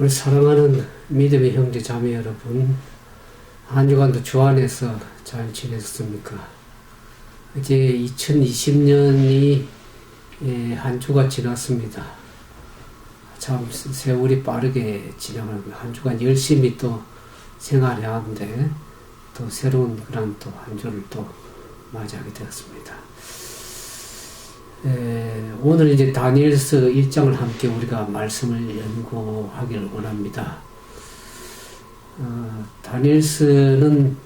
우리 사랑하는 믿음의 형제 자매 여러분, 한 주간도 주 안에서 잘 지내셨습니까? 이제 2020년이 한 주가 지났습니다. 참 세월이 빠르게 지나가고 한 주간 열심히 또 생활해야 하는데 또 새로운 그런 또 한 주를 또 맞이하게 되었습니다. 오늘 이제 다니엘서 1장을 함께 우리가 말씀을 연구하기를 원합니다. 다니엘서는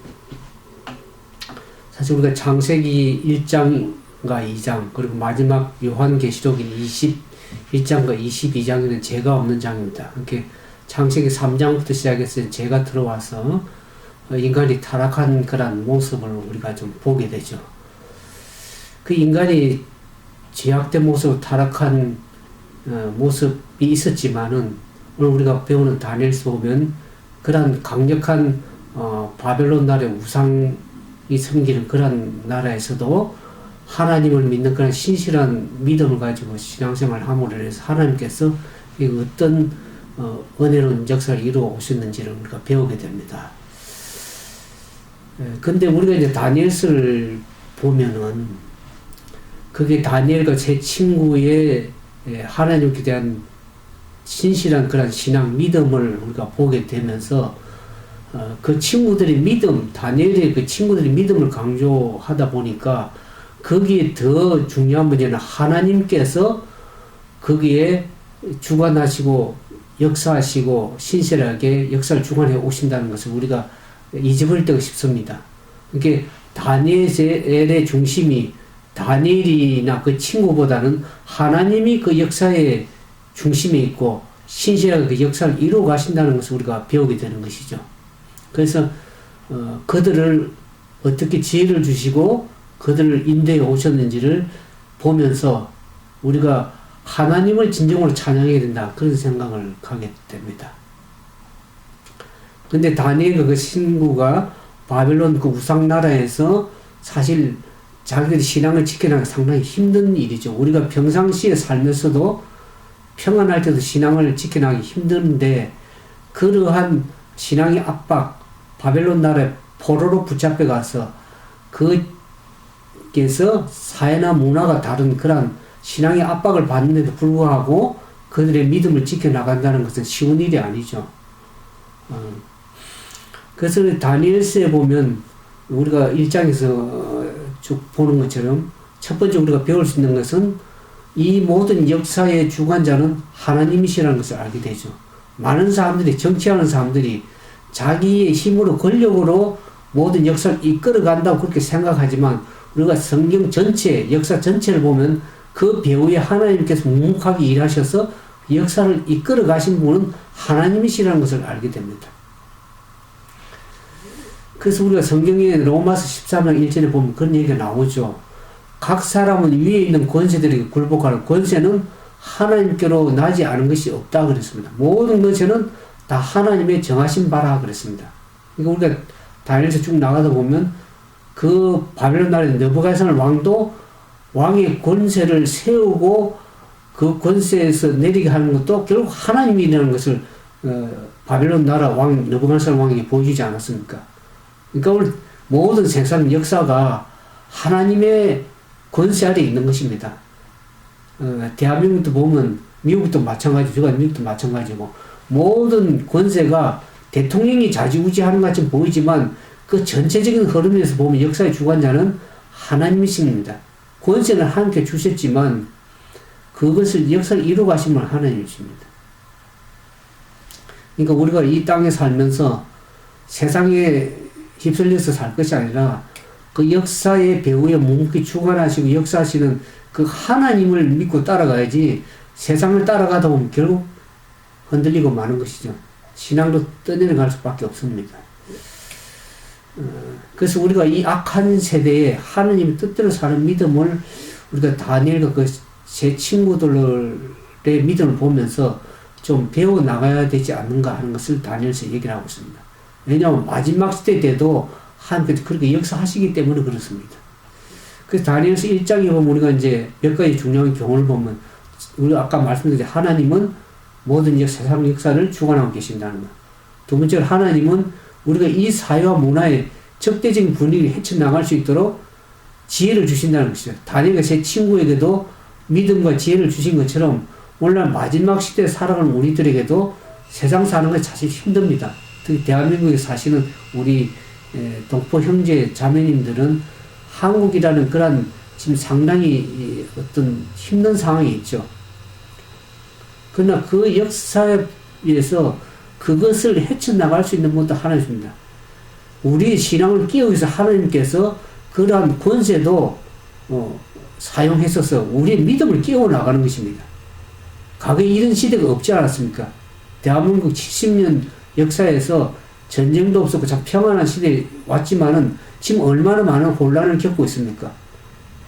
사실 우리가 창세기 1장과 2장 그리고 마지막 요한계시록인 21장과 22장에는 죄가 없는 장입니다. 이렇게 창세기 3장부터 시작해서 죄가 들어와서 인간이 타락한 그런 모습을 우리가 좀 보게 되죠. 그 인간이 죄악된 모습으로 타락한 모습이 있었지만은 오늘 우리가 배우는 다니엘서 보면 그런 강력한 바벨론 나라의 우상이 섬기는 그런 나라에서도 하나님을 믿는 그런 신실한 믿음을 가지고 신앙생활을 함으로 해서 하나님께서 어떤 은혜로운 역사를 이루어 오셨는지를 우리가 배우게 됩니다. 근데 우리가 이제 다니엘서를 보면은 그게 다니엘과 제 친구의 하나님께 대한 신실한 그런 신앙 믿음을 우리가 보게 되면서 그 친구들의 믿음, 다니엘의 그 친구들의 믿음을 강조하다 보니까 거기에 더 중요한 문제는 하나님께서 거기에 주관하시고 역사하시고 신실하게 역사를 주관해 오신다는 것을 우리가 잊어버릴 때가 싶습니다. 그러니까 다니엘의 중심이 다니엘이나 그 친구보다는 하나님이 그 역사의 중심에 있고 신실하게 그 역사를 이루어 가신다는 것을 우리가 배우게 되는 것이죠. 그래서 그들을 어떻게 지혜를 주시고 그들을 인도해 오셨는지를 보면서 우리가 하나님을 진정으로 찬양해야 된다 그런 생각을 하게 됩니다. 근데 다니엘과 그 친구가 바벨론 그 우상나라에서 사실 자기들이 신앙을 지켜나가기 상당히 힘든 일이죠. 우리가 평상시에 살면서도 평안할 때도 신앙을 지켜나가기 힘든데 그러한 신앙의 압박, 바벨론 나라에 포로로 붙잡혀 가서 그께서 사회나 문화가 다른 그런 신앙의 압박을 받는데도 불구하고 그들의 믿음을 지켜나간다는 것은 쉬운 일이 아니죠. 그래서 다니엘서에 보면 우리가 1장에서 쭉 보는 것처럼 첫 번째 우리가 배울 수 있는 것은 이 모든 역사의 주관자는 하나님이시라는 것을 알게 되죠. 많은 사람들이, 정치하는 사람들이 자기의 힘으로 권력으로 모든 역사를 이끌어 간다고 그렇게 생각하지만 우리가 성경 전체, 역사 전체를 보면 그 배후에 하나님께서 묵묵하게 일하셔서 역사를 이끌어 가신 분은 하나님이시라는 것을 알게 됩니다. 그래서 우리가 성경에 로마서 13장 1절에 보면 그런 얘기가 나오죠. 각 사람은 위에 있는 권세들에게 굴복하는 권세는 하나님께로 나지 않은 것이 없다 그랬습니다. 모든 권세는 다 하나님의 정하신 바라 그랬습니다. 그러니까 우리가 다니엘서 쭉 나가다 보면 그 바벨론 나라의 느부갓네살 왕도 왕의 권세를 세우고 그 권세에서 내리게 하는 것도 결국 하나님이라는 것을 바벨론 나라 왕 느부갓네살 왕에게 보여주지 않았습니까? 그러니까 오늘 모든 세상 역사가 하나님의 권세 아래 있는 것입니다. 대한민국도 보면 미국도 마찬가지고 미국도 마찬가지고 모든 권세가 대통령이 좌지우지하는 것처럼 보이지만 그 전체적인 흐름에서 보면 역사의 주관자는 하나님이십니다. 권세는 하나님께 주셨지만 그것을 역사를 이루어 가신 분은 하나님이십니다. 그러니까 우리가 이 땅에 살면서 세상에 휩쓸려서 살 것이 아니라 그 역사의 배후에 묵묵히 주관하시고 역사하시는 그 하나님을 믿고 따라가야지 세상을 따라가다 보면 결국 흔들리고 마는 것이죠. 신앙도 떠내려갈 수밖에 없습니다. 그래서 우리가 이 악한 세대에 하나님의 뜻대로 사는 믿음을 우리가 다니엘과 그 제 친구들의 믿음을 보면서 좀 배워 나가야 되지 않는가 하는 것을 다니엘서 얘기를 하고 있습니다. 왜냐하면 마지막 시대 때도 하나님께서 그렇게 역사하시기 때문에 그렇습니다. 그래서 다니엘서 1장에 보면 우리가 이제 몇 가지 중요한 경험을 보면 우리 아까 말씀드린 하나님은 모든 세상 역사를 주관하고 계신다는 것. 두 번째로 하나님은 우리가 이 사회와 문화의 적대적인 분위기를 헤쳐나갈 수 있도록 지혜를 주신다는 것이죠. 다니엘과 제 친구에게도 믿음과 지혜를 주신 것처럼 오늘날 마지막 시대에 살아가는 우리들에게도 세상 사는 것이 사실 힘듭니다. 특히 대한민국에 사시는 우리 동포 형제 자매님들은 한국이라는 그런 지금 상당히 어떤 힘든 상황이 있죠. 그러나 그 역사에서 그것을 헤쳐나갈 수 있는 분도 하나님입니다. 우리의 신앙을 깨우기 위해서 하나님께서 그러한 권세도 사용했어서 우리의 믿음을 깨워나가는 것입니다. 과거에 이런 시대가 없지 않았습니까? 대한민국 70년 역사에서 전쟁도 없었고 참 평안한 시대에 왔지만은 지금 얼마나 많은 혼란을 겪고 있습니까?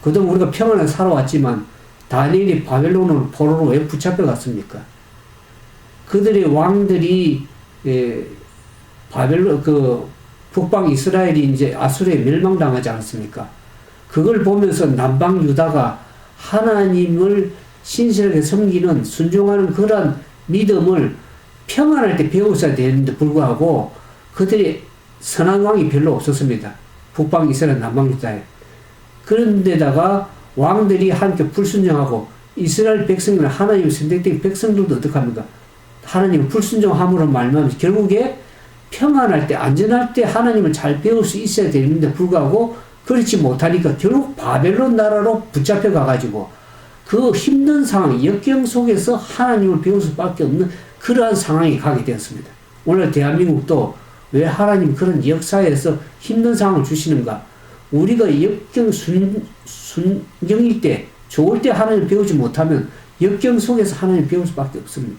그동안 우리가 평안하게 살아왔지만 다니엘이 바벨론 포로로 왜 붙잡혀 갔습니까? 그들의 왕들이 북방 이스라엘이 이제 아수르에 멸망당하지 않았습니까? 그걸 보면서 남방 유다가 하나님을 신실하게 섬기는 순종하는 그런 믿음을 평안할 때 배웠어야 되는데 불구하고 그들이 선한 왕이 별로 없었습니다. 북방 이스라엘 남방 유다에. 그런데다가 왕들이 함께 불순종하고 이스라엘 백성이나 하나님의 선택된 백성들도 어떡합니까? 하나님을 불순종함으로 말미암아 결국에 평안할 때 안전할 때 하나님을 잘 배울 수 있어야 되는데 불구하고 그렇지 못하니까 결국 바벨론 나라로 붙잡혀 가가지고 그 힘든 상황, 역경 속에서 하나님을 배울 수밖에 없는 그러한 상황에 가게 되었습니다. 오늘 대한민국도 왜 하나님 그런 역사에서 힘든 상황을 주시는가? 우리가 역경 순경일 때, 좋을 때 하나님을 배우지 못하면 역경 속에서 하나님을 배울 수밖에 없습니다.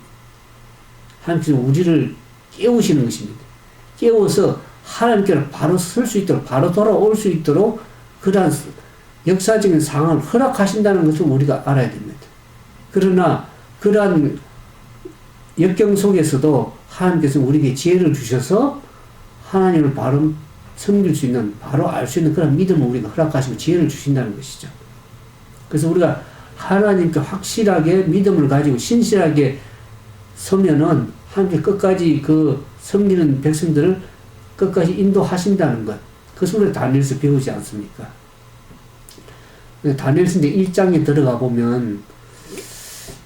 하나님께서 우리를 깨우시는 것입니다. 깨워서 하나님께로 바로 설 수 있도록, 바로 돌아올 수 있도록 그러한 역사적인 상황을 허락하신다는 것을 우리가 알아야 됩니다. 그러나 그러한 역경 속에서도 하나님께서 우리에게 지혜를 주셔서 하나님을 바로 섬길 수 있는, 바로 알 수 있는 그런 믿음을 우리가 허락하시고 지혜를 주신다는 것이죠. 그래서 우리가 하나님께 확실하게 믿음을 가지고 신실하게 서면은 하나님께 끝까지 그 섬기는 백성들을 끝까지 인도하신다는 것. 그것을 우리가 다니엘서 배우지 않습니까? 다니엘서 1장에 들어가 보면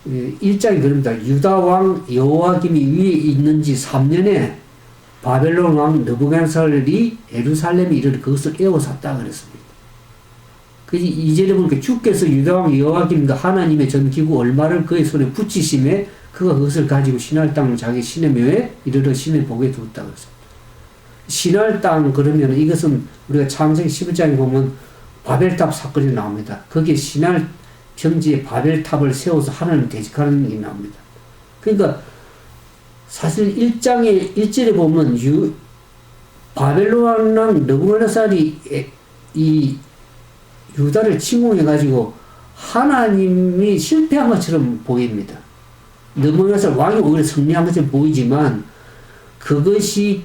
1장이 그럽니다. 유다 왕 여호와김이 위에 있는지 3년에 바벨론 왕 느부갓네살이 예루살렘에 이르러 그것을 에워쌌다 그랬습니다. 그래서 2절에 보니까 주께서 유다 왕 여호와김과 하나님의 전기구 얼마를 그의 손에 붙이심에 그가 그것을 가지고 신할 땅을 자기 신의 묘에 이르러 신의 복에 두었다 그랬습니다. 신할 땅 그러면 이것은 우리가 창세기 11장에 보면 바벨탑 사건이 나옵니다. 거기에 신할 평지에 바벨탑을 세워서 하나님을 대적하는 게 나옵니다. 그러니까 사실 1장에 1절에 보면 바벨론 왕 느부갓네살이 이 유다를 침공해가지고 하나님이 실패한 것처럼 보입니다. 느부갓네살 왕이 오히려 승리한 것처럼 보이지만 그것이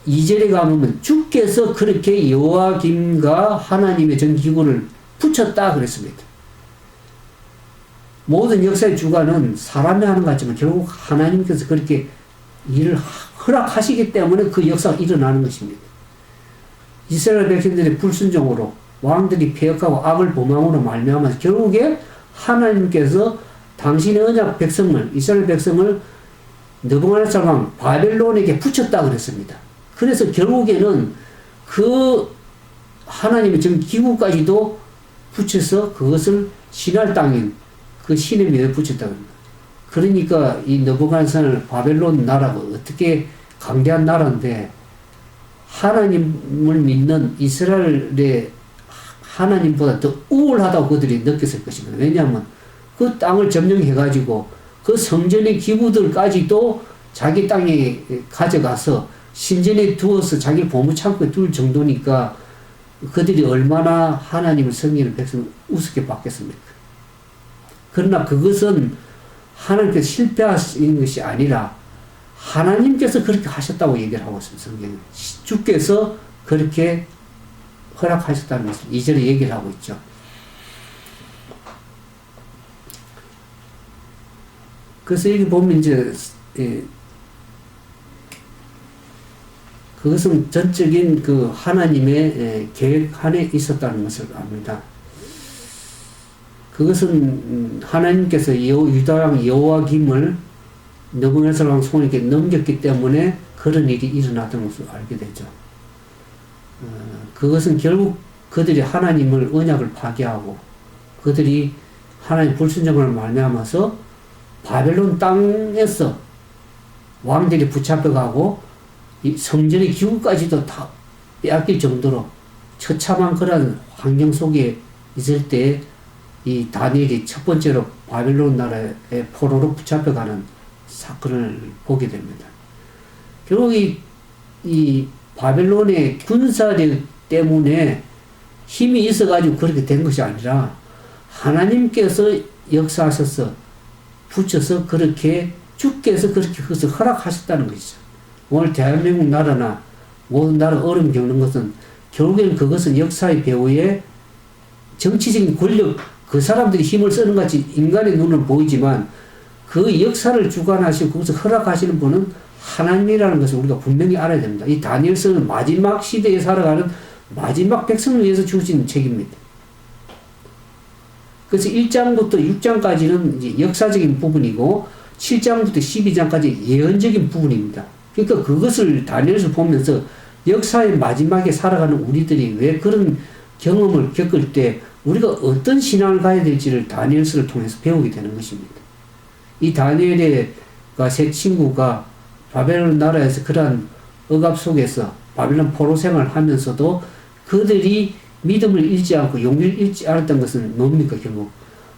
2절에 가보면 주께서 그렇게 여호와김과 하나님의 전기구를 붙였다 그랬습니다. 모든 역사의 주관은 사람이 하는 것 같지만 결국 하나님께서 그렇게 일을 허락하시기 때문에 그 역사가 일어나는 것입니다. 이스라엘 백성들의 불순종으로 왕들이 폐역하고 악을 범함으로 말미암아 결국에 하나님께서 당신의 언약 백성을 이스라엘 백성을 느부갓네살 왕 바벨론에게 붙였다 그랬습니다. 그래서 결국에는 그 하나님의 전 기구까지도 붙여서 그것을 신할 땅인 그 신의 묘에 붙였다 그럽니다. 그러니까 이 느부갓네살 바벨론 나라가 어떻게 강대한 나라인데 하나님을 믿는 이스라엘의 하나님보다 더 우월하다고 그들이 느꼈을 것입니다. 왜냐하면 그 땅을 점령해가지고 그 성전의 기구들까지도 자기 땅에 가져가서 신전에 두어서 자기 보물창고에 둘 정도니까 그들이 얼마나 하나님을 섬기는 백성을 우습게 봤겠습니까? 그러나 그것은 하나님께서 실패하신 것이 아니라 하나님께서 그렇게 하셨다고 얘기를 하고 있습니다. 성경은. 주께서 그렇게 허락하셨다는 것을 2절에 얘기를 하고 있죠. 그래서 여기 보면 이제 그것은 전적인 그 하나님의 계획 안에 있었다는 것을 압니다. 그것은 하나님께서 유다 왕 여호와김을 느부갓네살 왕 손에게 넘겼기 때문에 그런 일이 일어났던 것을 알게 되죠. 그것은 결국 그들이 하나님을 언약을 파괴하고 그들이 하나님 불순종을 말미암아서 바벨론 땅에서 왕들이 붙잡혀가고 이 성전의 기구까지도 다 빼앗길 정도로 처참한 그런 환경 속에 있을 때 이 다니엘이 첫 번째로 바벨론 나라의 포로로 붙잡혀가는 사건을 보게 됩니다. 결국 이 바벨론의 군사력 때문에 힘이 있어가지고 그렇게 된 것이 아니라 하나님께서 역사하셔서 붙여서 그렇게 주께서 그렇게 그것을 허락하셨다는 것이죠. 오늘 대한민국 나라나 모든 나라 어려움 겪는 것은 결국에는 그것은 역사의 배후에 정치적인 권력 그 사람들이 힘을 쓰는 것 같이 인간의 눈은 보이지만 그 역사를 주관하시고 그것을 허락하시는 분은 하나님이라는 것을 우리가 분명히 알아야 됩니다. 이 다니엘서는 마지막 시대에 살아가는 마지막 백성을 위해서 주어진 책입니다. 그래서 1장부터 6장까지는 이제 역사적인 부분이고 7장부터 12장까지 예언적인 부분입니다. 그러니까 그것을 다니엘서 보면서 역사의 마지막에 살아가는 우리들이 왜 그런 경험을 겪을 때 우리가 어떤 신앙을 가야 될지를 다니엘서를 통해서 배우게 되는 것입니다. 이 다니엘의 세 친구가 바벨론 나라에서 그러한 억압 속에서 바벨론 포로 생활을 하면서도 그들이 믿음을 잃지 않고 용기를 잃지 않았던 것은 뭡니까? 결국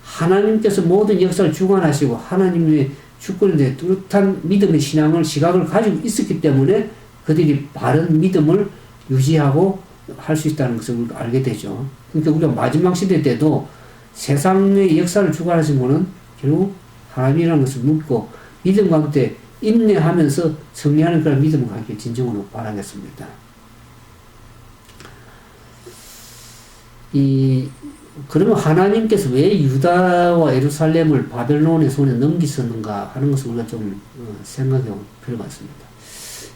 하나님께서 모든 역사를 주관하시고 하나님의 주권에 대해 뚜렷한 믿음의 신앙을 시각을 가지고 있었기 때문에 그들이 바른 믿음을 유지하고 할 수 있다는 것을 우리가 알게 되죠. 그러니까 우리가 마지막 시대 때도 세상의 역사를 주관하신 분은 결국 하나님이라는 것을 묻고 믿음 가운데 인내하면서 승리하는 그런 믿음을 갖기를 진정으로 바라겠습니다. 그러면 하나님께서 왜 유다와 예루살렘을 바벨론의 손에 넘기셨는가 하는 것을 우리가 좀 생각해 볼 필요가 있습니다.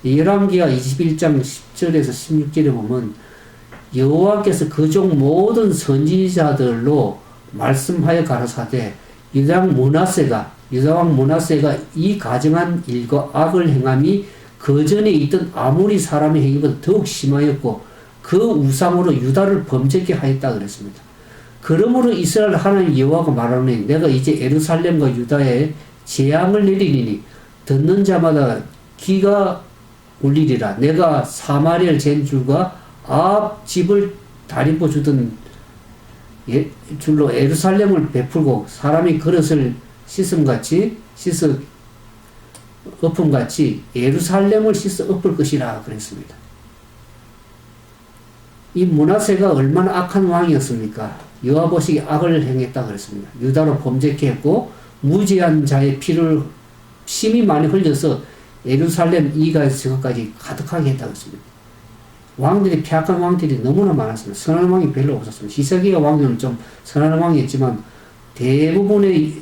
열왕기하 21장 10절에서 16절에 보면 여호와께서 그종 모든 선지자들로 말씀하여 가라사대 유다 왕 므낫세가 이 가증한 일과 악을 행함이 그 전에 있던 아모리 사람의 행위보다 더욱 심하였고 그 우상으로 유다를 범죄케 하였다 그랬습니다. 그러므로 이스라엘 하나님 여호와가 말하노니 내가 이제 예루살렘과 유다에 재앙을 내리리니 듣는 자마다 귀가 울리리라. 내가 사마리아를 잰 줄과 앞 집을 다림보 주던 줄로 예루살렘을 베풀고 사람이 그릇을 엎음같이 예루살렘을 씻어 엎을 것이라 그랬습니다. 이 므낫세가 얼마나 악한 왕이었습니까? 여호와 보시기에 악을 행했다 그랬습니다. 유다로 범죄케 했고 무죄한 자의 피를 심히 많이 흘려서 예루살렘 이가에서 저것까지 가득하게 했다 그랬습니다. 왕들이 폐악한 왕들이 너무나 많았습니다. 선한 왕이 별로 없었습니다. 히스기야 왕은 좀 선한 왕이었지만 대부분의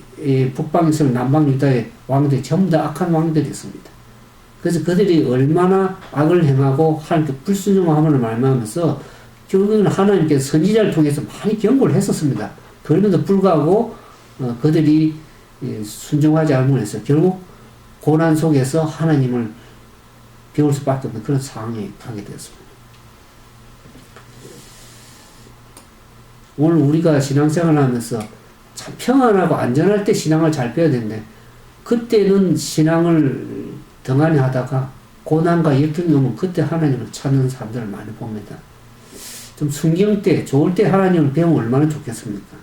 북방에서 남방 유다의 왕들이 전부 다 악한 왕들이었습니다. 그래서 그들이 얼마나 악을 행하고 하나님께 불순종함을 말미암아서 결국에는 하나님께서 선지자를 통해서 많이 경고를 했었습니다. 그럼에도 불구하고 그들이 순종하지 않음으로 해서 결국 고난 속에서 하나님을 배울 수밖에 없는 그런 상황에 가게 되었습니다. 오늘 우리가 신앙생활을 하면서 참 평안하고 안전할 때 신앙을 잘 배워야 되는데 그때는 신앙을 등한히 하다가 고난과 역경이 오면 그때 하나님을 찾는 사람들을 많이 봅니다. 좀 순경 때, 좋을 때 하나님을 배우면 얼마나 좋겠습니까?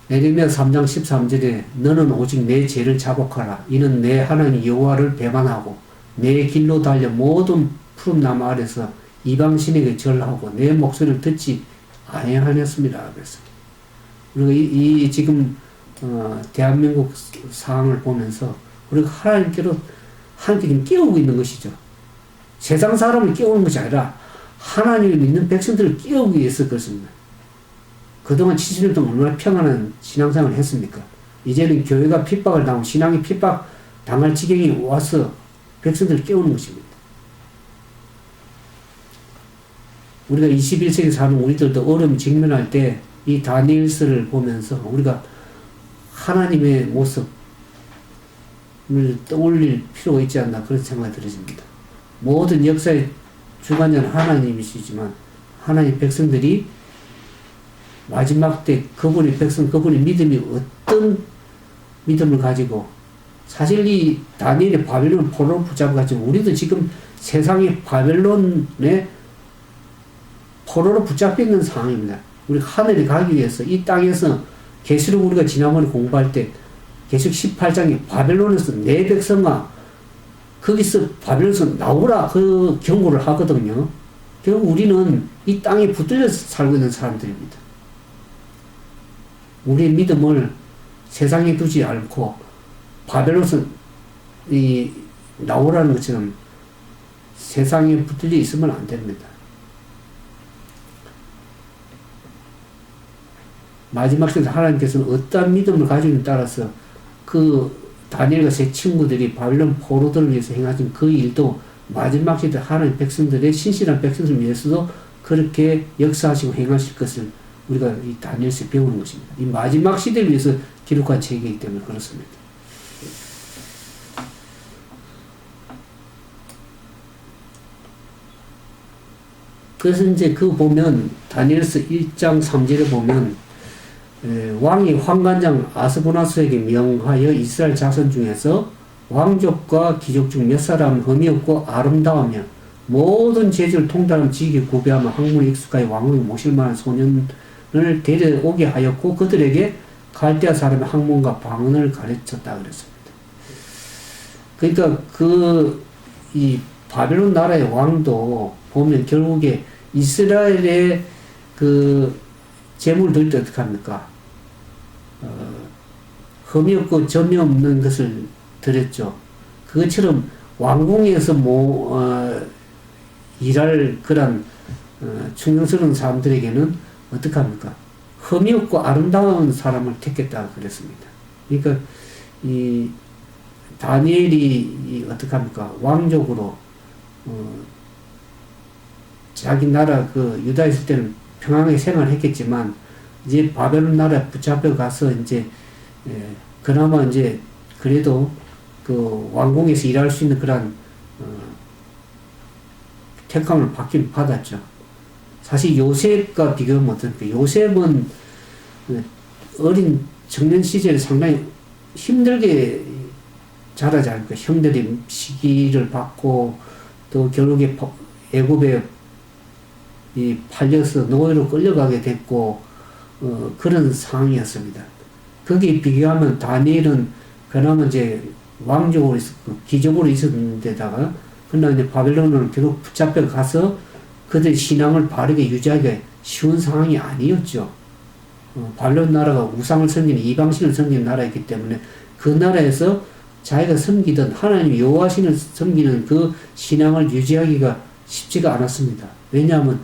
예레미야 3장 13절에 너는 오직 내 죄를 자복하라. 이는 내 하나님 여호와를 배반하고 내 길로 달려 모든 푸른 나무 아래서 이방신에게 절하고 내 목소리를 듣지 아니하였습니다. 그래서 우리가 지금 대한민국 상황을 보면서 우리가 하나님께로 하나님께 깨우고 있는 것이죠. 세상 사람을 깨우는 것이 아니라 하나님을 믿는 백성들을 깨우기 위해서 그렇습니다. 그동안 70년 동안 얼마나 평안한 신앙생활을 했습니까? 이제는 교회가 핍박을 당하고 신앙이 핍박 당할 지경이 와서 백성들을 깨우는 것입니다. 우리가 21세기 사는 우리들도 어려움 직면할 때 이 다니엘서를 보면서 우리가 하나님의 모습을 떠올릴 필요가 있지 않나 그런 생각이 들어집니다. 모든 역사의 주관자는 하나님이시지만 하나님 백성들이 마지막 때 그분의 백성, 그분의 믿음이 어떤 믿음을 가지고 사실 이 다니엘의 바벨론 포로로 붙잡아가지고 우리도 지금 세상의 바벨론의 포로로 붙잡혀 있는 상황입니다. 우리 하늘에 가기 위해서 이 땅에서 계시록 우리가 지난번에 공부할 때 계시록 18장에 바벨론에서 내 백성아 거기서 바벨론에서 나오라 그 경고를 하거든요. 결국 우리는 이 땅에 붙들려서 살고 있는 사람들입니다. 우리의 믿음을 세상에 두지 않고 바벨론에서 나오라는 것처럼 세상에 붙들려 있으면 안 됩니다. 마지막 시대 하나님께서는 어떠한 믿음을 가지고에 따라서 그 다니엘과 세 친구들이 바벨론 포로들을 위해서 행하신 그 일도 마지막 시대 하나님 백성들의 신실한 백성들을 위해서도 그렇게 역사하시고 행하실 것을 우리가 이 다니엘서에 배우는 것입니다. 이 마지막 시대를 위해서 기록한 책이기 때문에 그렇습니다. 그래서 이제 그 보면 다니엘서 1장 3절에 보면 왕이 환관장 아스보나스에게 명하여 이스라엘 자손 중에서 왕족과 귀족 중 몇 사람은 흠이 없고 아름다우며 모든 재주를 통달하며 지식에 구비하며 학문에 익숙하여 왕을 모실 만한 소년을 데려오게 하였고 그들에게 갈대아 사람의 학문과 방언을 가르쳤다 그랬습니다. 그러니까 이 바벨론 나라의 왕도 보면 결국에 이스라엘의 재물을 드릴 때 어떻게 합니까? 흠이 없고 점이 없는 것을 드렸죠. 그것처럼 왕궁에서 일할 그런 충성스러운 사람들에게는 어떻게 합니까? 흠이 없고 아름다운 사람을 택했다 그랬습니다. 그러니까 이 다니엘이 어떻게 합니까? 왕족으로 자기 나라 유다에 있을 때는 평안하게 생활했겠지만 이제 바벨론 나라에 붙잡혀 가서 이제 그나마 이제 그래도 그 왕궁에서 일할 수 있는 그런 택함을 받았죠. 사실 요셉과 비교하면 어떻습니까? 요셉은 어린 청년 시절에 상당히 힘들게 자라지 않을까. 형들이 시기를 받고 또 결국에 애굽에 팔려서 노예로 끌려가게 됐고 그런 상황이었습니다. 거기에 비교하면 다니엘은 그나마 이제 왕족으로 있었고 귀족으로 있었는데다가 그러나 이제 바벨론을 결국 붙잡혀 가서 그들의 신앙을 바르게 유지하기가 쉬운 상황이 아니었죠. 바벨론 나라가 우상을 섬기는 이방신을 섬기는 나라였기 때문에 그 나라에서 자기가 섬기던 하나님 여호와신을 섬기는 그 신앙을 유지하기가 쉽지가 않았습니다. 왜냐하면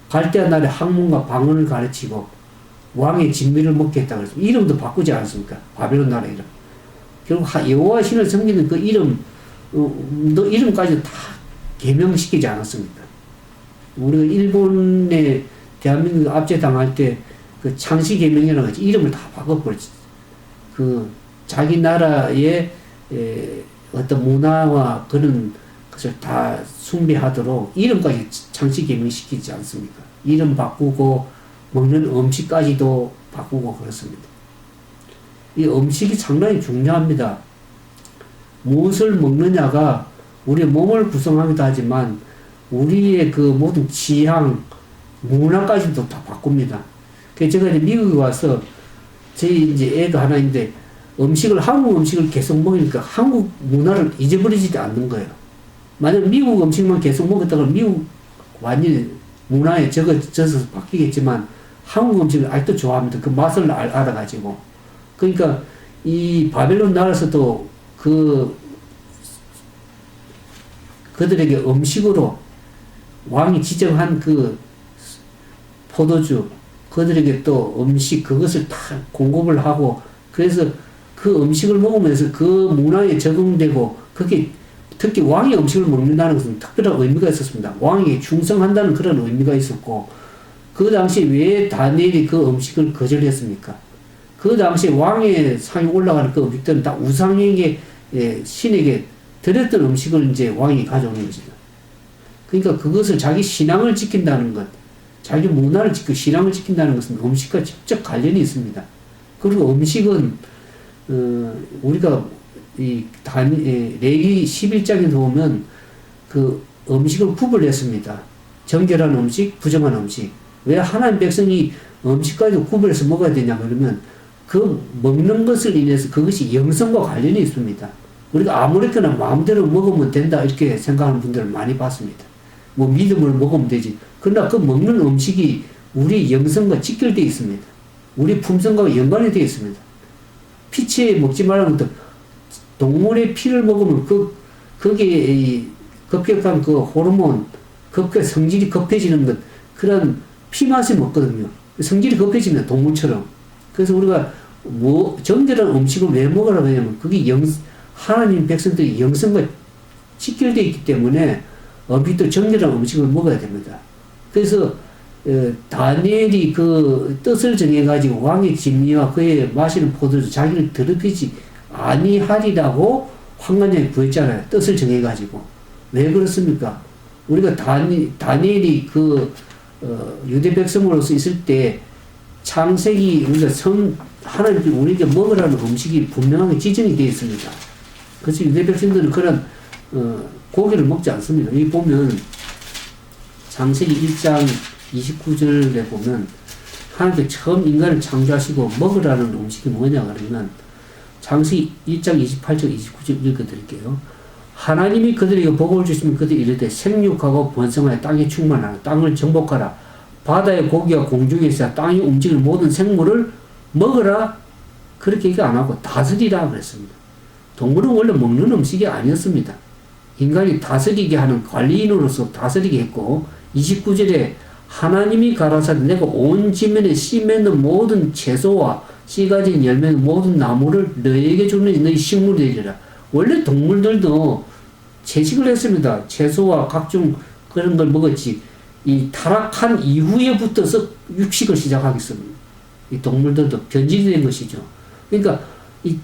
갈대아 나라의 학문과 방언을 가르치고 왕의 진미를 먹게 했다고 그랬습니다. 이름도 바꾸지 않았습니까? 바벨론 나라 이름. 결국 여호와 신을 섬기는 그 이름까지 다 개명시키지 않았습니까? 우리가 일본에 대한민국 압제당할 때 그 창씨 개명이라고 하지 이름을 다 바꿔버렸지. 자기 나라의 어떤 문화와 그런 것을 다 숭배하도록 이름까지 창씨 개명시키지 않습니까? 이름 바꾸고 먹는 음식까지도 바꾸고 그렇습니다. 이 음식이 상당히 중요합니다. 무엇을 먹느냐가 우리의 몸을 구성하기도 하지만 우리의 그 모든 취향, 문화까지도 다 바꿉니다. 그래서 제가 이제 미국에 와서 저희 이제 애가 하나 있는데 한국 음식을 계속 먹으니까 한국 문화를 잊어버리지도 않는 거예요. 만약 미국 음식만 계속 먹었다가 미국 완전히 문화에 젖어서 바뀌겠지만 한국 음식을 아직도 좋아합니다. 그 맛을 알아가지고. 그러니까 이 바벨론 나라에서도 그들에게 음식으로 왕이 지정한 그 포도주, 그들에게 또 음식 그것을 다 공급을 하고 그래서 그 음식을 먹으면서 그 문화에 적응되고 그게 특히 왕이 음식을 먹는다는 것은 특별한 의미가 있었습니다. 왕에게 충성한다는 그런 의미가 있었고 그 당시 왜 다니엘이 그 음식을 거절했습니까? 그 당시 왕의 상에 올라가는 그 음식들은 다 우상에게 신에게 드렸던 음식을 이제 왕이 가져오는 것이죠. 그러니까 그것을 자기 신앙을 지킨다는 것, 자기 문화를 지키고 신앙을 지킨다는 것은 음식과 직접 관련이 있습니다. 그리고 음식은 우리가 레위 11장에 보면 그 음식을 구분했습니다. 정결한 음식, 부정한 음식. 왜 하나님 백성이 음식까지 구분해서 먹어야 되냐 그러면 그 먹는 것을 인해서 그것이 영성과 관련이 있습니다. 우리가 아무렇게나 마음대로 먹으면 된다 이렇게 생각하는 분들을 많이 봤습니다. 뭐 믿음을 먹으면 되지. 그러나 그 먹는 음식이 우리 영성과 직결되어 있습니다. 우리 품성과 연관이 되어 있습니다. 피채 먹지 말라는 것도 동물의 피를 먹으면 거기에 급격한 그 호르몬, 성질이 급해지는 것, 그런 피 맛이 먹거든요. 성질이 급해집니다. 동물처럼. 그래서 우리가 정결한 음식을 왜 먹으라고 하냐면 그게 하나님 백성들이 영성과 직결되어 있기 때문에 어비도 정결한 음식을 먹어야 됩니다. 그래서 다니엘이 그 뜻을 정해가지고 왕의 진미와 그의 마시는 포도주 자기를 더럽히지 아니하리라고 환관장에 구했잖아요. 뜻을 정해가지고. 왜 그렇습니까? 우리가 다니엘이 유대 백성으로서 있을 때 창세기 우리가 하나님께 우리에게 먹으라는 음식이 분명하게 지정이 되어 있습니다. 그래서 유대 백성들은 그런 고기를 먹지 않습니다. 여기 보면 창세기 1장 29절에 보면 하나님께 처음 인간을 창조하시고 먹으라는 음식이 뭐냐 그러면 창세기 1장 28절 29절 읽어드릴게요. 하나님이 그들에게 복을 주시면 그들이 이르되 생육하고 번성하여 땅에 충만하라. 땅을 정복하라. 바다의 고기와 공중에 있어 땅이 움직이는 모든 생물을 먹으라. 그렇게 얘기 안 하고 다스리라 그랬습니다. 동물은 원래 먹는 음식이 아니었습니다. 인간이 다스리게 하는 관리인으로서 다스리게 했고 29절에 하나님이 가라사대 내가 온 지면에 씨 맺는 모든 채소와 씨 가진 열매는 모든 나무를 너에게 주는 너희 식물이 되리라. 원래 동물들도 채식을 했습니다. 채소와 각종 그런 걸 먹었지. 이 타락한 이후에 붙어서 육식을 시작하겠습니다. 이 동물들도 변질이 된 것이죠. 그러니까 이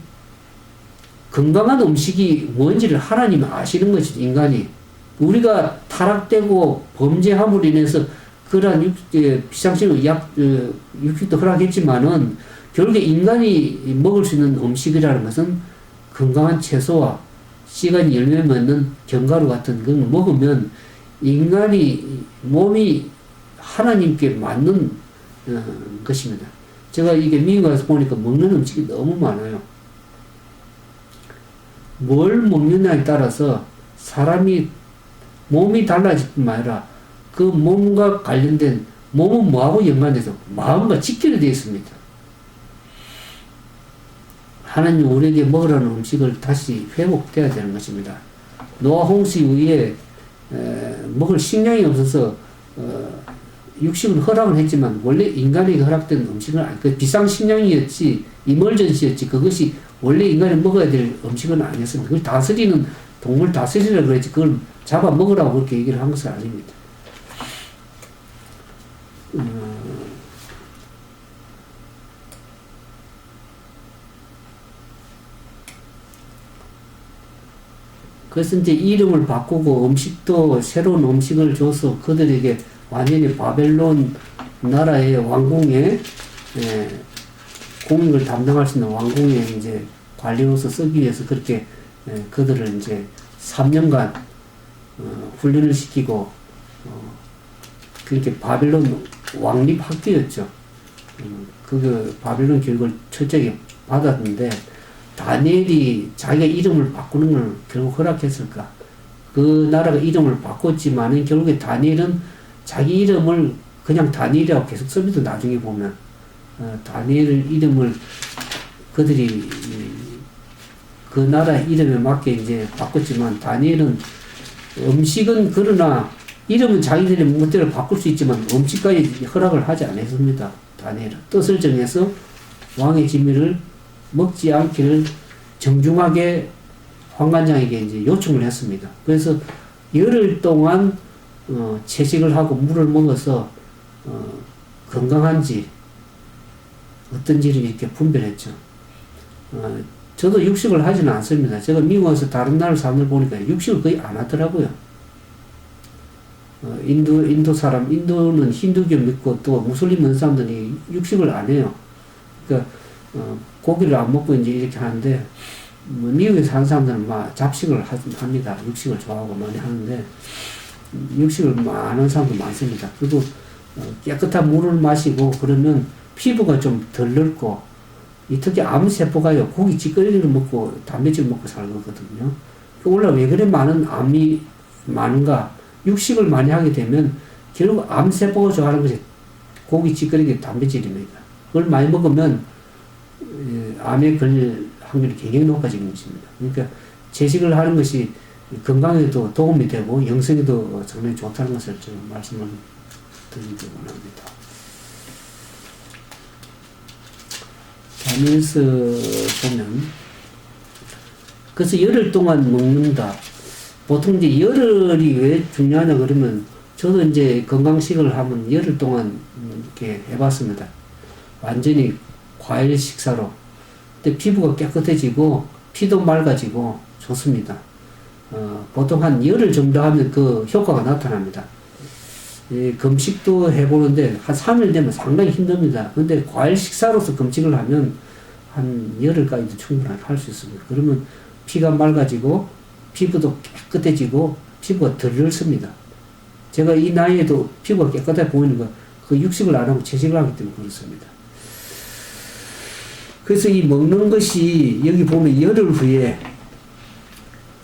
건강한 음식이 뭔지를 하나님이 아시는 것이죠. 인간이. 우리가 타락되고 범죄함으로 인해서 그러한 비상식으로 육식도 허락했지만은 결국에 인간이 먹을 수 있는 음식이라는 것은 건강한 채소와 씨가진 열매 맺는 견과류 같은 걸 먹으면 인간이 몸이 하나님께 맞는 것입니다. 제가 이게 미국 가서 보니까 먹는 음식이 너무 많아요. 뭘 먹느냐에 따라서 사람이 몸이 달라질 뿐만 아니라 그 몸과 관련된 몸은 뭐하고 연관돼서 마음과 직결이 되어 있습니다. 하나님 우리에게 먹으라는 음식을 다시 회복돼야 되는 것입니다. 노아 홍수 이후에 먹을 식량이 없어서 육식을 허락을 했지만 원래 인간에게 허락된 음식은 그 비상식량이었지 이멀전시였지 그것이 원래 인간이 먹어야 될 음식은 아니었습니다. 그걸 다스리는 동물 다스리라고 그랬지 그걸 잡아 먹으라고 그렇게 얘기를 한 것은 아닙니다. 그래서 이제 이름을 바꾸고 음식도 새로운 음식을 줘서 그들에게 완전히 바벨론 나라의 왕궁에 공익을 담당할 수 있는 왕궁에 이제 관리로서 쓰기 위해서 그렇게 그들을 이제 3년간 훈련을 시키고 그렇게 바벨론 왕립 학교였죠. 그 바벨론 교육을 철저하게 받았는데 다니엘이 자기가 이름을 바꾸는 걸 결국 허락했을까? 그 나라가 이름을 바꿨지만은 결국에 다니엘은 자기 이름을 그냥 다니엘이라고 계속 씁니다. 나중에 보면 다니엘 이름을 그들이 그 나라 이름에 맞게 이제 바꿨지만 다니엘은 음식은 그러나 이름은 자기들의 멋대로 바꿀 수 있지만 음식까지 허락을 하지 않았습니다. 다니엘은 뜻을 정해서 왕의 진미를 먹지 않기를 정중하게 환관장에게 이제 요청을 했습니다. 그래서 열흘 동안 채식을 하고 물을 먹어서 건강한지 어떤지를 이렇게 분별했죠. 저도 육식을 하지는 않습니다. 제가 미국에서 다른 나라 사람들 보니까 육식을 거의 안 하더라고요. 인도 사람, 인도는 힌두교 믿고 또 무슬림 은 사람들이 육식을 안 해요. 그러니까 고기를 안 먹고 이제 이렇게 하는데, 미국에 사는 사람들은 막 잡식을 합니다. 육식을 좋아하고 많이 하는데, 육식을 안 하는 사람도 많습니다. 그리고 깨끗한 물을 마시고 그러면 피부가 좀 덜 늙고, 특히 암세포가요, 고기 찌꺼기를 먹고 단백질 먹고 살거든요. 원래 왜 그래 많은 암이 많은가? 육식을 많이 하게 되면 결국 암세포가 좋아하는 것이 고기 찌꺼기 단백질입니다. 그걸 많이 먹으면 암에 걸릴 확률이 굉장히 높아지는 것입니다. 그러니까 채식을 하는 것이 건강에도 도움이 되고 영성에도 상당히 좋다는 것을 좀 말씀을 드리기 원합니다. 다니엘서 보면, 그래서 열흘 동안 먹는다. 보통 이제 열흘이 왜 중요하냐 그러면, 저도 이제 건강식을 하면 열흘 동안 이렇게 해봤습니다. 완전히 과일 식사로. 근데 피부가 깨끗해지고 피도 맑아지고 좋습니다. 보통 한 열흘 정도 하면 그 효과가 나타납니다. 금식도 해보는데 한 3일 되면 상당히 힘듭니다. 근데 과일 식사로서 금식을 하면 한 열흘까지도 충분히 할 수 있습니다. 그러면 피가 맑아지고 피부도 깨끗해지고 피부가 덜 늙습니다. 제가 이 나이에도 피부가 깨끗해 보이는 거, 그 육식을 안 하고 채식을 하기 때문에 그렇습니다. 그래서 이 먹는 것이 여기 보면 열흘 후에,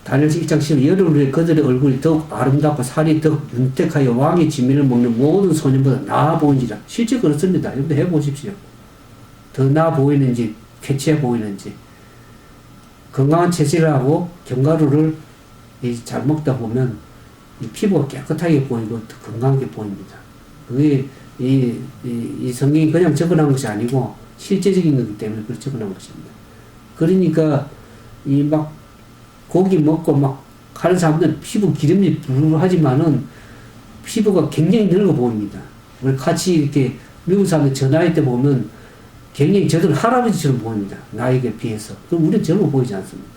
다니엘서 1장 10절, 열흘 후에 그들의 얼굴이 더욱 아름답고 살이 더욱 윤택하여 왕의 진미를 먹는 모든 소년보다 나아 보이니라. 실제 그렇습니다. 여러분들 해보십시오. 더 나아 보이는지 쾌취해 보이는지. 건강한 채식을 하고 견과류를 잘 먹다 보면 이 피부가 깨끗하게 보이고 더 건강하게 보입니다. 그게 이 성경이 그냥 적어놓은 것이 아니고 실제적인 거기 때문에 그렇게 적어놓은 것입니다. 그러니까 이 막 고기 먹고 막 하는 사람들은 피부 기름이 부르르하지만은 피부가 굉장히 늙어 보입니다. 우리 같이 이렇게 미국 사람들 저 나이 때 보면 굉장히 저들 할아버지처럼 보입니다. 나이에 비해서. 그럼 우리는 젊어 보이지 않습니까?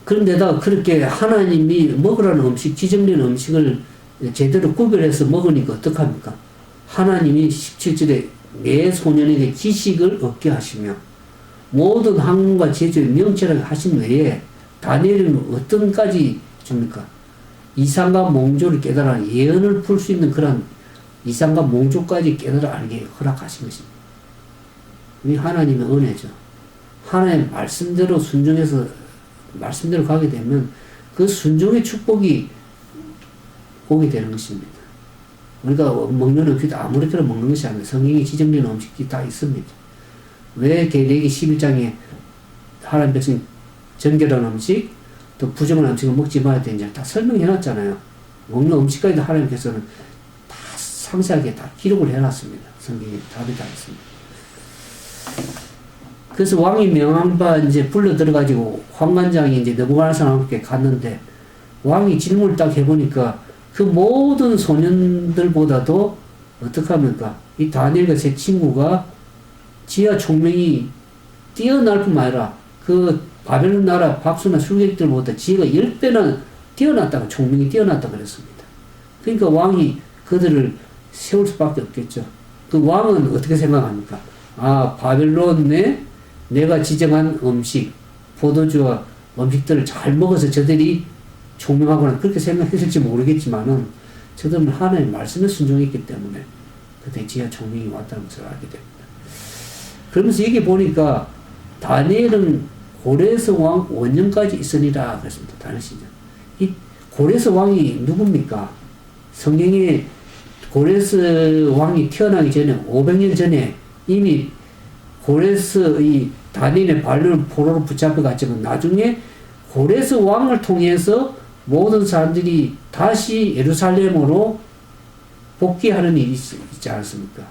그런데다가 그렇게 하나님이 먹으라는 음식, 지정된 음식을 제대로 구별해서 먹으니까 어떡합니까? 하나님이 17절에 내 소년에게 지식을 얻게 하시며 모든 학문과 제주에 명철하게 하신 외에 다니엘은 어떤 까지 줍니까? 이상과 몽조를 깨달아 예언을 풀 수 있는 그런 이상과 몽조까지 깨달아 알게 허락하신 것입니다. 이 하나님의 은혜죠. 하나님의 말씀대로 순종해서 말씀대로 가게 되면 그 순종의 축복이 오게 되는 것입니다. 우리가 먹는 음식도 아무렇게나 먹는 것이 아니라 성경에 지정된 음식이 다 있습니다. 왜 레위기 11장에 하나님 백성 정결한 음식, 또 부정한 음식을 먹지 말아야 되는지 다 설명해 놨잖아요. 먹는 음식까지도 하나님께서는 다 상세하게 다 기록을 해놨습니다. 성경에 답이 다 있습니다. 그래서 왕이 명한 바 이제 불러 들어가지고 환관장이 이제 느부갓네살에게 갔는데, 왕이 질문을 딱 해보니까 그 모든 소년들보다도 어떡합니까? 이 다니엘과 세 친구가 지하 총명이 뛰어날 뿐만 아니라 그 바벨론 나라 박수나 술객들보다 지혜가 10배나 뛰어났다고, 총명이 뛰어났다고 그랬습니다. 그러니까 왕이 그들을 세울 수밖에 없겠죠. 그 왕은 어떻게 생각합니까? 아, 바벨론에 내가 지정한 음식, 포도주와 음식들을 잘 먹어서 저들이 총명하거나 그렇게 생각했을지 모르겠지만은 저들은 하나님의 말씀에 순종했기 때문에 그때 지하 총명이 왔다는 것을 알게 됩니다. 그러면서 여기 보니까 다니엘은 고레스 왕 원년까지 있으리라 그랬습니다. 다니엘 시절. 이 고레스 왕이 누굽니까? 성경에 고레스 왕이 태어나기 전에 500년 전에 이미 고레스 이 다니엘의 발을 포로로 붙잡혀 갔지만 나중에 고레스 왕을 통해서 모든 사람들이 다시 예루살렘으로 복귀하는 일이 있지 않습니까?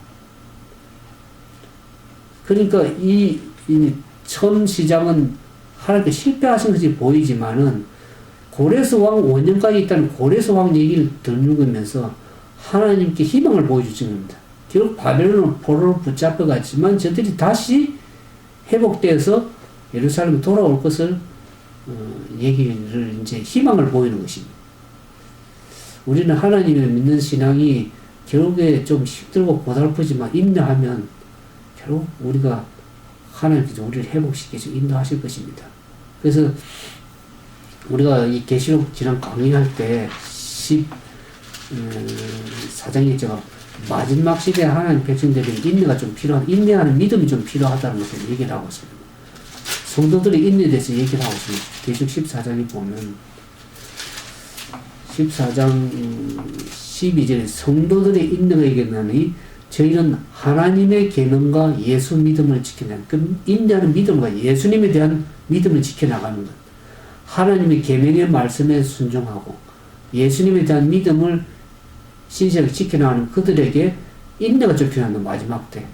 그러니까 이 처음 시장은 하나님께 실패하신 것이 보이지만은 고레스 왕 5년까지 있다는 고레스 왕 얘기를 들으면서 하나님께 희망을 보여주신 겁니다. 결국 바벨론은 포로로 붙잡혀갔지만 저들이 다시 회복되어서 예루살렘에 돌아올 것을 얘기를 이제 희망을 보이는 것입니다. 우리는 하나님을 믿는 신앙이 결국에 좀 힘들고 고달프지만 인내하면 결국 우리가 하나님께서 우리를 회복시켜서 인도하실 것입니다. 그래서 우리가 이 계시록 지난 강의할 때 14장에 제가 마지막 시대에 하나님 백성들에게 인내가 좀 인내하는 믿음이 좀 필요하다는 것을 얘기를 하고 있습니다. 성도들의 인내에 대해서 얘기를 하고 있습니다. 계시록 14장에 보면 14장 12절에 성도들의 인내가 이겼나니 저희는 하나님의 계명과 예수 믿음을 지켜내는 그 인내하는 믿음과 예수님에 대한 믿음을 지켜나가는 것. 하나님의 계명의 말씀에 순종하고 예수님에 대한 믿음을 신실하게 지켜나가는 그들에게 인내가 좀 필요합니다. 마지막 때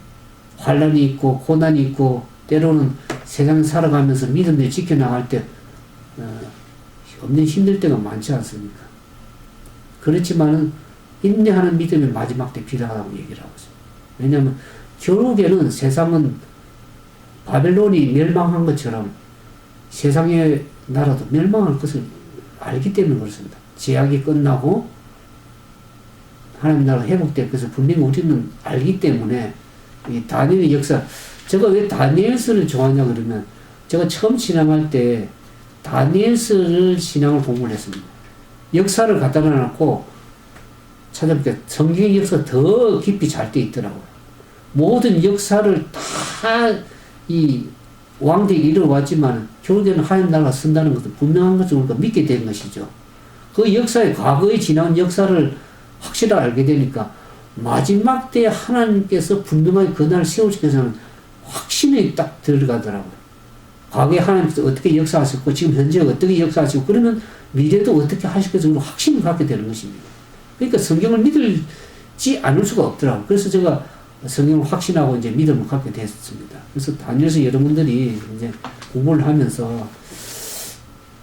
환난이 있고 고난이 있고 때로는 세상 살아가면서 믿음을 지켜나갈 때 없는 힘들 때가 많지 않습니까? 그렇지만은 인내하는 믿음이 마지막 때 필요하다고 얘기를 하고 있습니다. 왜냐하면 결국에는 세상은 바벨론이 멸망한 것처럼 세상의 나라도 멸망할 것을 알기 때문에 그렇습니다. 제약이 끝나고 하나님의 나라가 회복될 것을 분명히 우리는 알기 때문에 이 다니엘의 역사, 제가 왜 다니엘서를 좋아하냐 그러면 제가 처음 신앙할 때 다니엘서를 신앙을 공부를 했습니다. 역사를 갖다 놔놓고 찾아보니까 성경의 역사가 더 깊이 잘 돼 있더라고요. 모든 역사를 다 이 왕들이 이루어왔지만 결국에는 하나님 나라가 쓴다는 것은 분명한 것을 우리가 믿게 된 것이죠. 그 역사의 과거에 지나온 역사를 확실하게 알게 되니까 마지막 때에 하나님께서 분명하게 그날 세우실 것은 확신이 딱 들어가더라고요. 과거에 하나님께서 어떻게 역사하셨고 지금 현재 어떻게 역사하시고 그러면 미래도 어떻게 하실 것을 확신을 갖게 되는 것입니다. 그러니까 성경을 믿을지 않을 수가 없더라고요. 그래서 제가 성경을 확신하고 이제 믿음을 갖게 됐습니다. 그래서 다니엘서 여러분들이 이제 공부를 하면서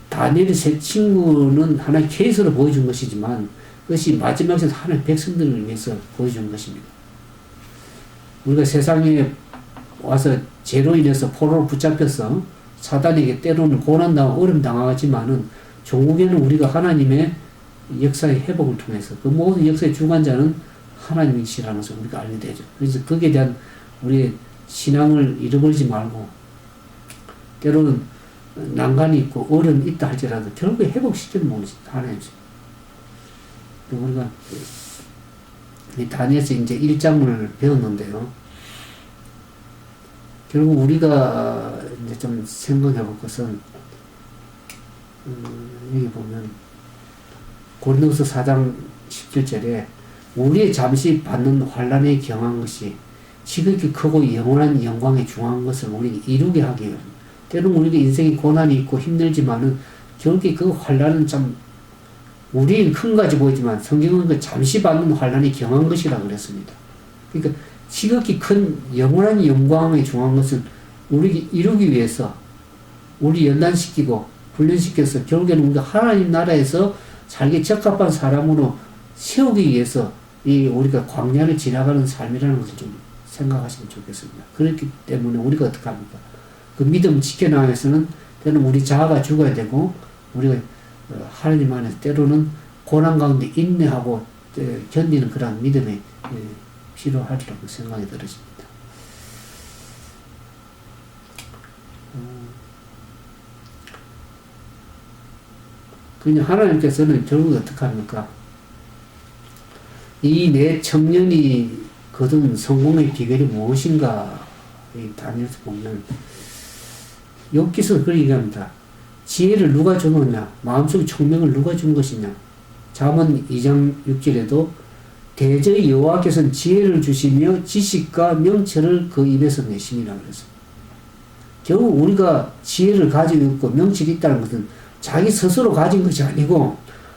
다니엘의 세 친구는 하나의 케이스로 보여준 것이지만 그것이 마지막에 하나의 백성들을 위해서 보여준 것입니다. 우리가 세상에 와서 죄로 인해서 포로로 붙잡혀서 사단에게 때로는 고난당하고 어려움 당하지만은 종국에는 우리가 하나님의 역사의 회복을 통해서 그 모든 역사의 주관자는 하나님이시라는 것을 우리가 알게 되죠. 그래서 거기에 대한 우리의 신앙을 잃어버리지 말고 때로는 난간이 있고 어려움이 있다 할지라도 결국에 회복시키는 분이 하나님이십니다. 우리가 이 다니엘서 이제 1장을 배웠는데요. 결국 우리가 이제 좀 생각해 볼 것은 여기 보면 고린도서 4장 17절에 우리의 잠시 받는 환난에 경한 것이 지극히 크고 영원한 영광에 중한 것을 우리에게 이루게 하기 위해 때로는 우리가 인생에 고난이 있고 힘들지만은 결국에 그 환난은 참 우리는 큰 가지 보이지만 성경은 그 잠시 받는 환난에 경한 것이라 그랬습니다. 그러니까 지극히 큰 영원한 영광에 중한 것을 우리에게 이루기 위해서 우리 연단시키고 훈련시켜서 결국에는 우리가 하나님 나라에서 살기 적합한 사람으로 세우기 위해서 이 우리가 광야를 지나가는 삶이라는 것을 좀 생각하시면 좋겠습니다. 그렇기 때문에 우리가 어떻게 합니까? 그 믿음 지켜나가기 위해서는 때로는 우리 자아가 죽어야 되고 우리가 하나님 안에서 때로는 고난 가운데 인내하고 견디는 그런 믿음이 필요하리라고 생각이 들었습니다. 그냥 하나님께서는 결국 어떻게 합니까? 이 내 청년이 거둔 성공의 비결이 무엇인가? 이 다니엘서 보면 욥기서 그렇게 얘기합니다. 지혜를 누가 주느냐? 마음속에 총명을 누가 준 것이냐? 잠언 2장 6절에도 대저 여호와께서는 지혜를 주시며 지식과 명철을 그 입에서 내심이라 그랬습니다. 결국 우리가 지혜를 가지고 있고 명철이 있다는 것은 자기 스스로 가진 것이 아니고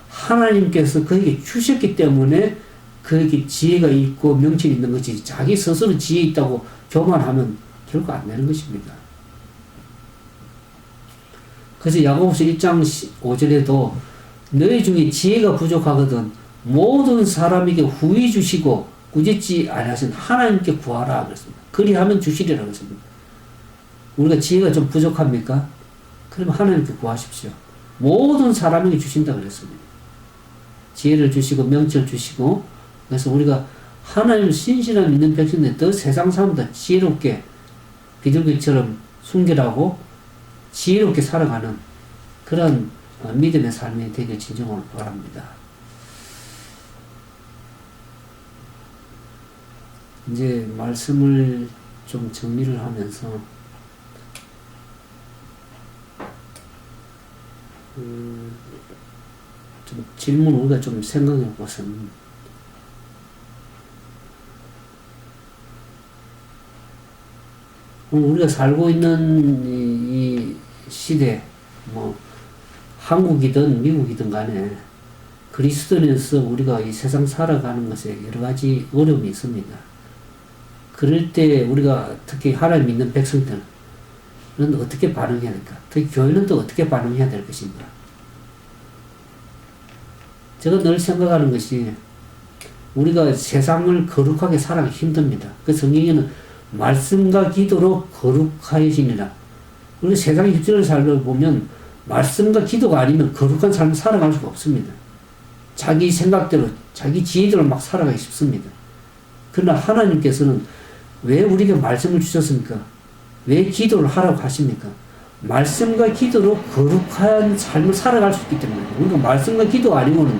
하나님께서 그에게 주셨기 때문에 그렇게 지혜가 있고 명철이 있는 것이 자기 스스로 지혜 있다고 교만하면 결국 안 되는 것입니다. 그래서 야고보서 1장 5절에도 너희 중에 지혜가 부족하거든 모든 사람에게 후히 주시고 꾸짖지 아니하신 하나님께 구하라 그랬습니다. 그리하면 주시리라 그랬습니다. 우리가 지혜가 좀 부족합니까? 그러면 하나님께 구하십시오. 모든 사람에게 주신다 그랬습니다. 지혜를 주시고 명철 주시고 그래서 우리가 하나님을 신실한 믿는 백성들 더 세상 사람보다 지혜롭게 비둘기처럼 순결하고 지혜롭게 살아가는 그런 믿음의 삶이 되길 진정으로 바랍니다. 이제 말씀을 좀 정리를 하면서 좀 질문 우리가 좀 생각해 보면 우리가 살고 있는 이 시대 뭐 한국이든 미국이든 간에 그리스도인으로서 우리가 이 세상 살아가는 것에 여러 가지 어려움이 있습니다. 그럴 때 우리가 특히 하나님 믿는 백성들은 어떻게 반응해야 될까? 특히 교회는 또 어떻게 반응해야 될 것인가? 제가 늘 생각하는 것이 우리가 세상을 거룩하게 살아가기 힘듭니다. 그 성경에는 말씀과 기도로 거룩하시니라. 우리 세상의 입장을 살펴보면 말씀과 기도가 아니면 거룩한 삶을 살아갈 수가 없습니다. 자기 생각대로 자기 지혜대로 막 살아가기 쉽습니다. 그러나 하나님께서는 왜 우리에게 말씀을 주셨습니까? 왜 기도를 하라고 하십니까? 말씀과 기도로 거룩한 삶을 살아갈 수 있기 때문에 우리가 말씀과 기도 아니고는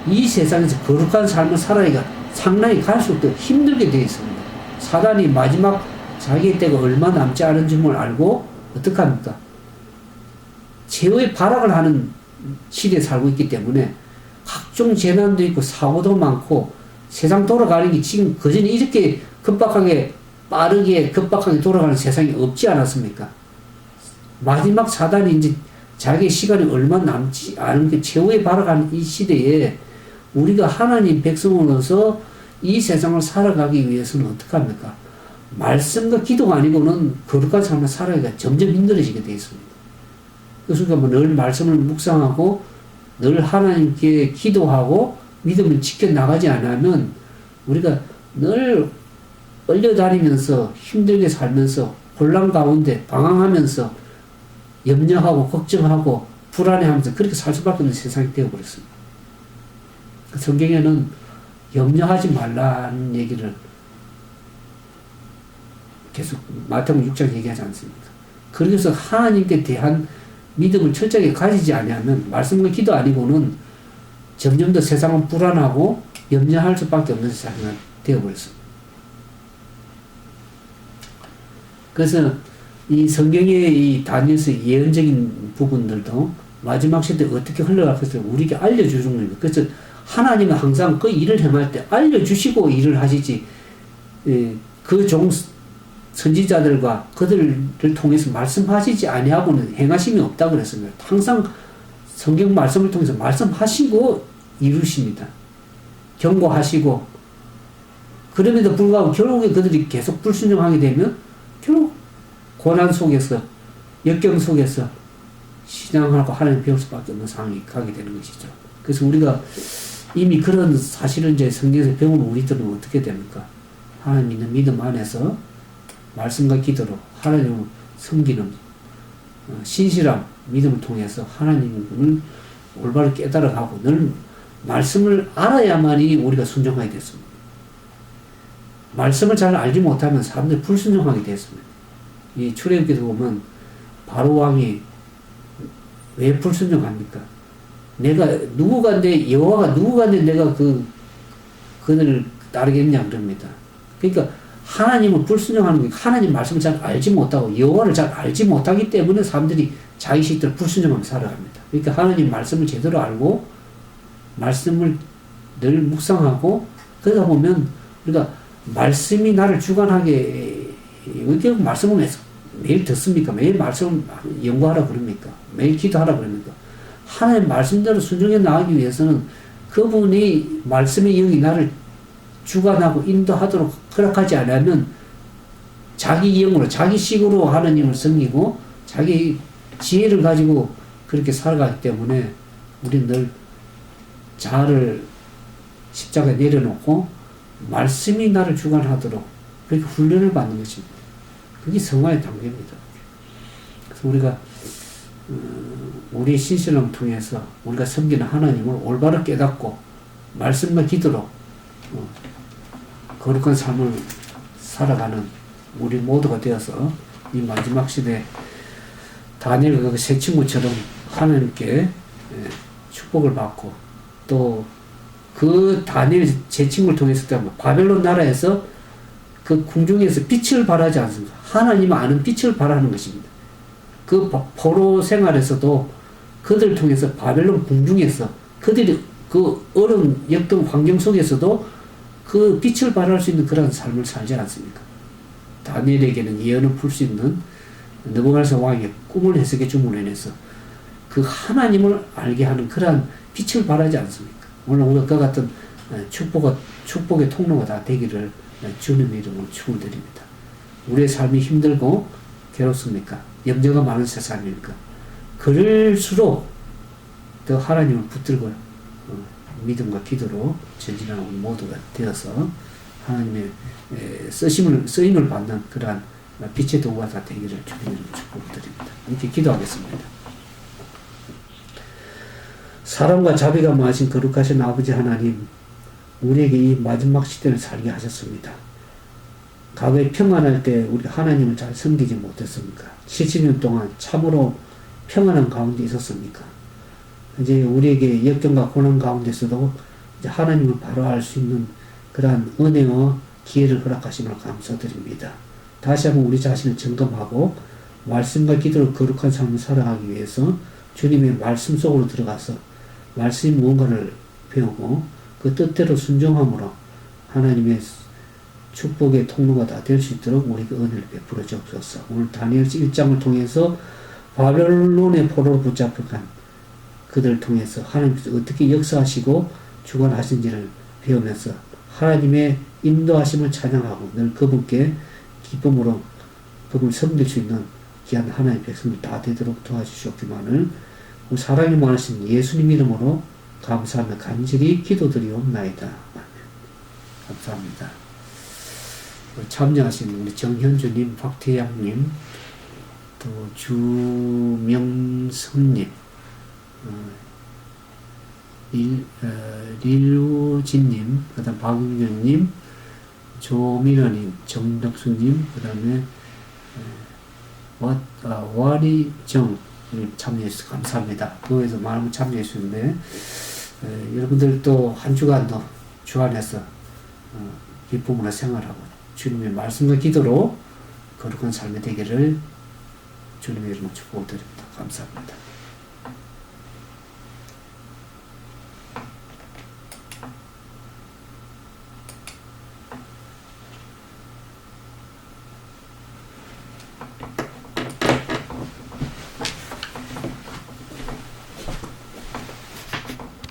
이 세상에서 거룩한 삶을 살아가기가 상당히 갈수록 더 힘들게 되어 있습니다. 사단이 마지막 자기의 때가 얼마 남지 않은 줄을 알고 어떻게 합니까? 최후의 발악을 하는 시대에 살고 있기 때문에 각종 재난도 있고 사고도 많고 세상 돌아가는 게 지금 그전에 이렇게 급박하게 빠르게 급박하게 돌아가는 세상이 없지 않았습니까? 마지막 사단이 이제 자기 시간이 얼마 남지 않은 게 최후의 발악하는 이 시대에 우리가 하나님 백성으로서 이 세상을 살아가기 위해서는 어떻게 합니까? 말씀과 기도가 아니고는 거룩한 삶을 살아가기가 점점 힘들어지게 되어 있습니다. 그래서 우리가 늘 말씀을 묵상하고 늘 하나님께 기도하고 믿음을 지켜나가지 않으면 우리가 늘 끌려다니면서 힘들게 살면서 혼란 가운데 방황하면서 염려하고 걱정하고 불안해하면서 그렇게 살 수밖에 없는 세상이 되어버렸습니다. 성경에는 염려하지 말라는 얘기를 계속 마태복음 6장 얘기하지 않습니까? 그래서 하나님께 대한 믿음을 철저하게 가지지 않으면 말씀과 기도 아니고는 점점 더 세상은 불안하고 염려할 수밖에 없는 세상이 되어버렸습니다. 그래서 이 성경의 이 다니엘서 예언적인 부분들도 마지막 시대에 어떻게 흘러갈 것을 우리에게 알려주는 겁니다. 그래서 하나님은 항상 그 일을 행할 때 알려주시고 일을 하시지, 그 선지자들과 그들을 통해서 말씀하시지 아니하고는 행하심이 없다고 그랬습니다. 항상 성경 말씀을 통해서 말씀하시고 이루십니다. 경고하시고, 그럼에도 불구하고 결국에 그들이 계속 불순종하게 되면 결국 고난 속에서, 역경 속에서 신앙하고 하나님 배울 수밖에 없는 상황이 가게 되는 것이죠. 그래서 우리가 이미 그런 사실을 이제 성경에서 배운 우리들은 어떻게 됩니까? 하나님 믿는 믿음 안에서 말씀과 기도로 하나님을 섬기는 신실한 믿음을 통해서 하나님을 올바로 깨달아가고 늘 말씀을 알아야만이 우리가 순종하게 됐습니다. 말씀을 잘 알지 못하면 사람들이 불순종하게 됐습니다. 이 출애굽기도 보면 바로 왕이 왜 불순종합니까? 내가 누구간데 여호와가 누구간데 내가 그들을 따르겠냐 그럽니다. 그러니까 하나님을 불순종하는 게 하나님 말씀을 잘 알지 못하고 여호와를 잘 알지 못하기 때문에 사람들이 자기 식대로 불순종하며 살아갑니다. 그러니까 하나님 말씀을 제대로 알고 말씀을 늘 묵상하고 그러다 보면 우리가 말씀이 나를 주관하게 왜 결국 말씀을 매일 듣습니까? 매일 말씀을 연구하라 그럽니까? 매일 기도하라 그럽니까? 하나님 말씀대로 순종해 나가기 위해서는 그분이 말씀의 영이 나를 주관하고 인도하도록 허락하지 않으면 자기 이용으로 자기 식으로 하나님을 섬기고 자기 지혜를 가지고 그렇게 살아가기 때문에 우리는 늘 자아를 십자가에 내려놓고 말씀이 나를 주관하도록 그렇게 훈련을 받는 것입니다. 그게 성화의 단계입니다. 그래서 우리가 우리 신신을 통해서 우리가 섬기는 하나님을 올바로 깨닫고 말씀과 기도로 거룩한 삶을 살아가는 우리 모두가 되어서 이 마지막 시대 다니엘과 그 세 친구처럼 하나님께 축복을 받고 또 그 다니엘 제 친구를 통해서 바벨론 나라에서 그 궁중에서 빛을 발하지 않습니다. 하나님 아는 빛을 발하는 것입니다. 그 포로 생활에서도 그들 통해서 바벨론 궁중에서 그들이 그 어려운 역경 환경 속에서도 그 빛을 발할 수 있는 그런 삶을 살지 않습니까? 다니엘에게는 예언을 풀 수 있는 느부갓네살 왕의 꿈을 해석해 줌으로 인해서 그 하나님을 알게 하는 그러한 빛을 발하지 않습니까? 오늘 우리가 그 같은 축복의 통로가 다 되기를 주님의 이름으로 축원드립니다. 우리의 삶이 힘들고 괴롭습니까? 염려가 많은 세상입니까? 그럴수록 더 하나님을 붙들고 믿음과 기도로 전진하는 우리 모두가 되어서 하나님의 쓰임을 받는 그러한 빛의 도구가 다 되기를 주님의 이름으로 축복드립니다. 함께 기도하겠습니다. 사랑과 자비가 많으신 거룩하신 아버지 하나님, 우리에게 이 마지막 시대를 살게 하셨습니다. 과거에 평안할 때 우리가 하나님을 잘 섬기지 못했습니까? 70년 동안 참으로 평안한 가운데 있었습니까? 이제 우리에게 역경과 고난 가운데서도 이제 하나님을 바로 알 수 있는 그러한 은혜와 기회를 허락하심을 감사드립니다. 다시 한번 우리 자신을 점검하고 말씀과 기도로 거룩한 삶을 살아가기 위해서 주님의 말씀 속으로 들어가서 말씀이 무언가를 배우고 그 뜻대로 순종함으로 하나님의 축복의 통로가 다 될 수 있도록 우리에게 은혜를 베풀어 주옵소서. 오늘 다니엘 1장을 통해서 바벨론의 포로로 붙잡혀간 그들을 통해서 하나님께서 어떻게 역사하시고 주관하신지를 배우면서 하나님의 인도하심을 찬양하고 늘 그분께 기쁨으로 그분을 섬길 수 있는 귀한 하나님의 백성들 다 되도록 도와주시옵기만을 우리 사랑이 많으신 예수님 이름으로 감사하며 간절히 기도드리옵나이다. 아멘. 감사합니다. 참여하신 우리 정현주님, 박태양님, 또 주명성님, 릴우진님, 그 다음 박은경님, 조민호님, 정덕수님, 그 다음에 와리정 참여해주셔서 감사합니다. 교회에서 많은 참여해주셨는데 여러분들도 한 주간도 주 안에서 기쁨으로 생활하고 주님의 말씀과 기도로 거룩한 삶이 되기를 주님의 이름으로 축복드립니다. 감사합니다.